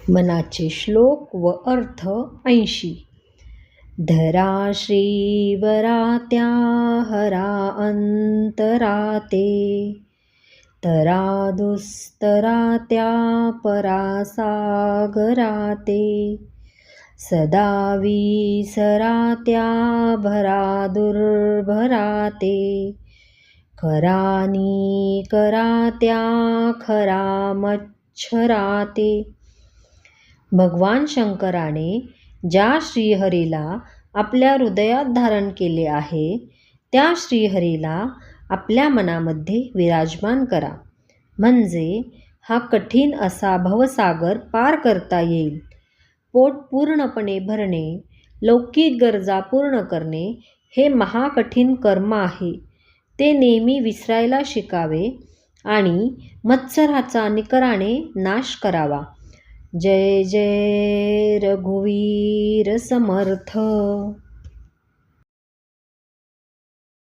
मनाचे श्लोक व अर्थ 80. धरा श्रीवरात्या हरा अंतराते, तरा दुस्तरात्या परासागराते, सदा विसरात्या भरा दुर्भराते, करानी करात्या खरा मच्छराते. भगवान शंकराने ज्या श्रीहरीला आपल्या हृदयात धारण केले आहे त्या श्रीहरीला आपल्या मनामध्ये विराजमान करा, म्हणजे हा कठीण असा भवसागर पार करता येईल. पोट पूर्णपणे भरणे, लौकिक गरजा पूर्ण करणे हे महाकठीण कर्म आहे. ते नेहमी विसरायला शिकावे आणि मत्सराचा निकराने नाश करावा. जय जय रघुवीर समर्थ.